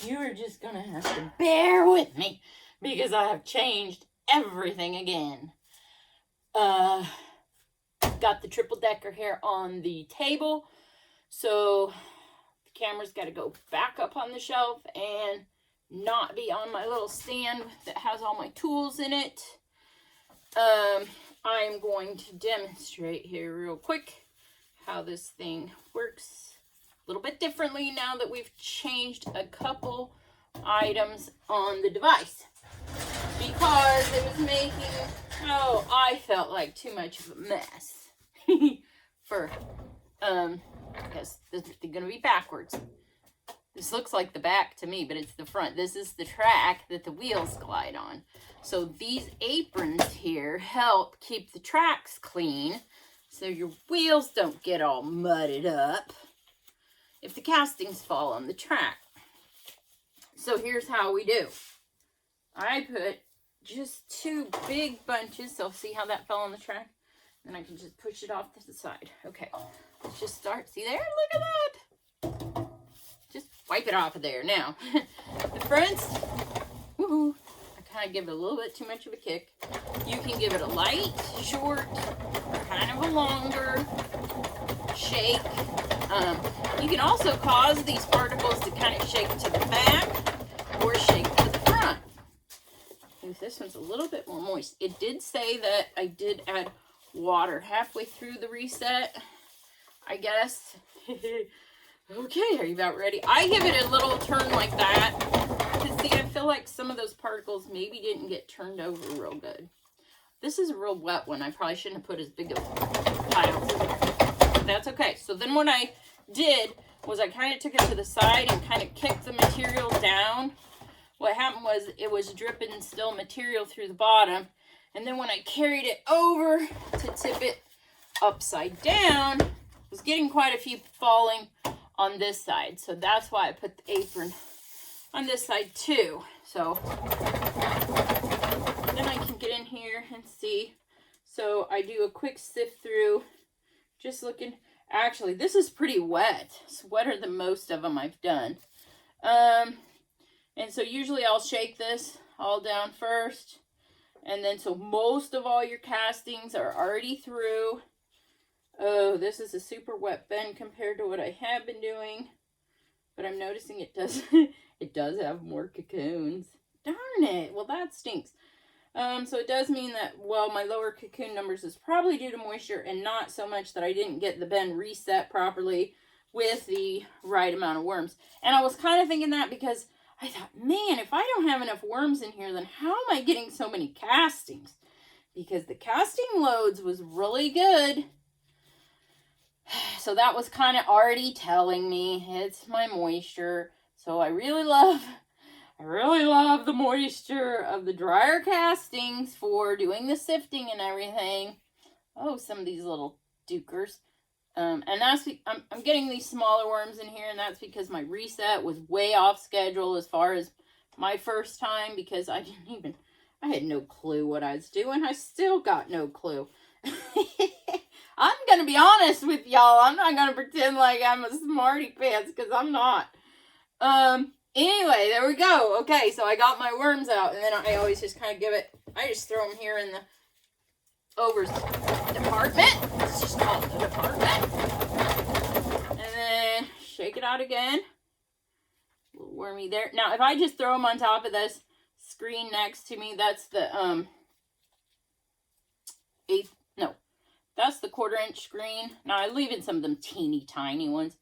you are just gonna have to bear with me because I have changed everything again. Got the triple decker here on the table, so the camera's got to go back up on the shelf and not be on my little stand that has all my tools in it. I'm going to demonstrate here real quick how this thing works a little bit differently now that we've changed a couple items on the device, because it was making, I felt like too much of a mess for, because this is going to be backwards. This looks like the back to me, but it's the front. This is the track that the wheels glide on. So these aprons here help keep the tracks clean so your wheels don't get all mudded up if the castings fall on the track. So here's how we do. I put just 2 big bunches. So see how that fell on the track? And I can just push it off to the side. Okay, let's just start. See there? Look at that. Just wipe it off of there. Now, the fronts, woohoo, I kind of give it a little bit too much of a kick. You can give it a light, short, kind of a longer shake. You can also cause these particles to kind of shake to the back or shake to the front. If this one's a little bit more moist. It did say that I did add water halfway through the reset, I guess. Okay, are you about ready? I give it a little turn like that, because see, I feel like some of those particles maybe didn't get turned over real good. This is a real wet one. I probably shouldn't have put as big of piles in there. But that's okay. So then what I did was I kind of took it to the side and kind of kicked the material down. What happened was it was dripping still material through the bottom. And then when I carried it over to tip it upside down, I was getting quite a few falling on this side. So that's why I put the apron on this side too. So then I can get in here and see. So I do a quick sift through, just looking. Actually, this is pretty wet. It's wetter than most of them I've done. And so usually I'll shake this all down first. And then so most of all your castings are already through. Oh, this is a super wet bend compared to what I have been doing. But I'm noticing it does it does have more cocoons. Darn it. Well, that stinks. So it does mean that, well, my lower cocoon numbers is probably due to moisture and not so much that I didn't get the bend reset properly with the right amount of worms. And I was kind of thinking that because I thought, man, if I don't have enough worms in here, then how am I getting so many castings? Because the casting loads was really good. So that was kind of already telling me it's my moisture. So I really love the moisture of the dryer castings for doing the sifting and everything. Oh, some of these little dukers. And that's, I'm getting these smaller worms in here, and that's because my reset was way off schedule as far as my first time, because I had no clue what I was doing. I still got no clue. I'm going to be honest with y'all. I'm not going to pretend like I'm a smarty pants, because I'm not. Anyway, there we go. Okay, so I got my worms out, and then I always just kind of I just throw them here in the overs department. Let's just call it the department. And then shake it out again. A little wormy there. Now, if I just throw them on top of this screen next to me, that's the that's the 1/4-inch screen. Now, I leave in some of them teeny tiny ones,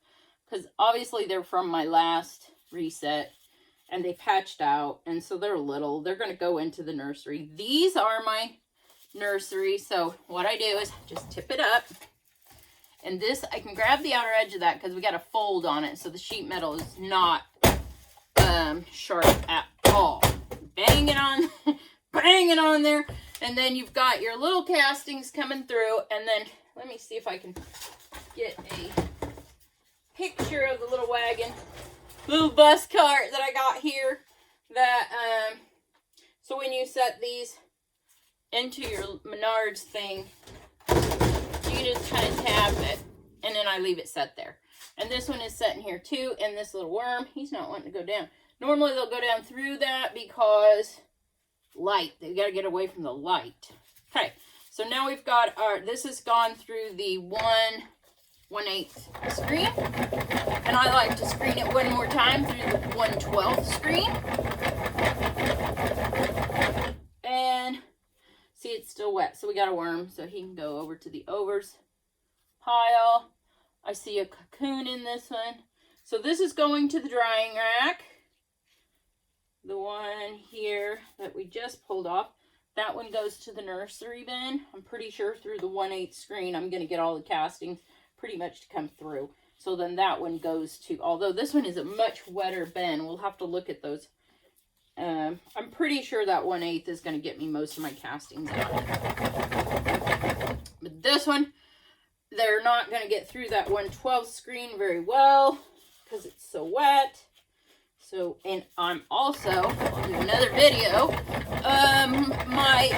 because obviously they're from my last reset, and they patched out, and so they're little. They're going to go into the nursery. These are my nursery, so what I do is just tip it up, and this, I can grab the outer edge of that because we got a fold on it, so the sheet metal is not sharp at all. Bang it on, bang it on there, and then you've got your little castings coming through. And then let me see if I can get a picture of the little wagon, little bus cart that I got here. That so when you set these into your Menards thing, you just kind of tap it, and then I leave it set there. And this one is set in here too, and this little worm, he's not wanting to go down. Normally they'll go down through that because light. They got to get away from the light. Okay, so now we've got our, this has gone through the 1/8 screen. And I like to screen it one more time through the 1/12 screen. And see, it's still wet, so we got a worm, so he can go over to the overs pile. I see a cocoon in this one. So this is going to the drying rack. The one here that we just pulled off, that one goes to the nursery bin. I'm pretty sure through the 1/8 screen, I'm going to get all the castings pretty much to come through. So then that one goes to, although this one is a much wetter bin, we'll have to look at those. I'm pretty sure that 1/8 is going to get me most of my castings out. But this one, they're not going to get through that 1/12 screen very well because it's so wet. So, and I'm also, I'll do another video, my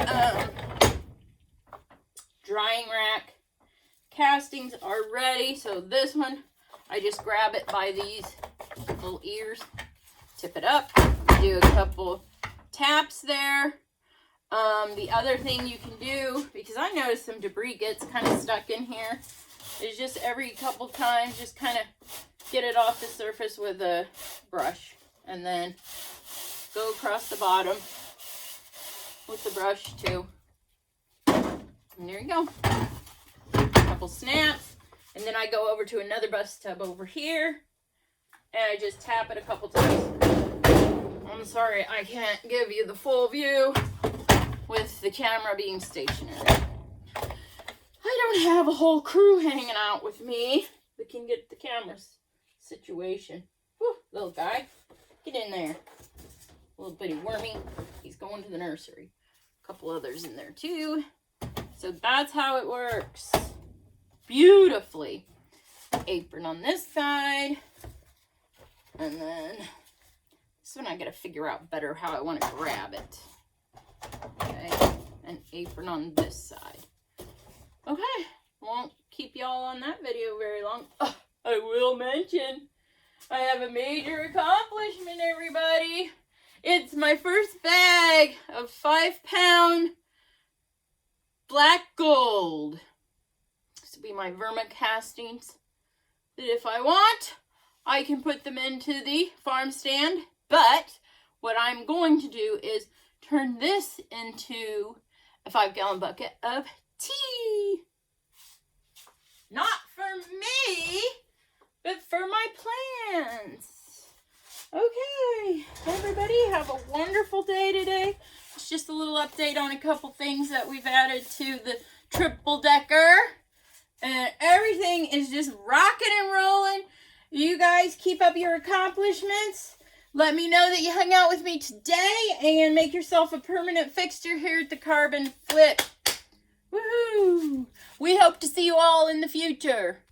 drying rack castings are ready. So this one, I just grab it by these little ears, tip it up, do a couple taps there. The other thing you can do, because I noticed some debris gets kind of stuck in here, is just every couple times, just kind of get it off the surface with a brush. And then go across the bottom with the brush too. And there you go. A couple snaps. And then I go over to another bus tub over here. And I just tap it a couple times. I'm sorry, I can't give you the full view with the camera being stationary. I don't have a whole crew hanging out with me that can get the camera situation. Whew, little guy. Get in there. Little bitty wormy. He's going to the nursery. A couple others in there too. So that's how it works. Beautifully. Apron on this side. And then this one I gotta figure out better how I want to grab it. Okay. An apron on this side. Okay. Won't keep y'all on that video very long. Oh, I will mention I have a major accomplishment, everybody. It's my first bag of 5-pound black gold. This will be my vermicastings that if I want, I can put them into the farm stand. But what I'm going to do is turn this into a 5-gallon bucket of tea. Not for me, but for my plants. Okay, everybody, have a wonderful day today. It's just a little update on a couple things that we've added to the triple decker. And everything is just rocking and rolling. You guys keep up your accomplishments. Let me know that you hung out with me today and make yourself a permanent fixture here at the Carbon Flip. Woohoo! We hope to see you all in the future.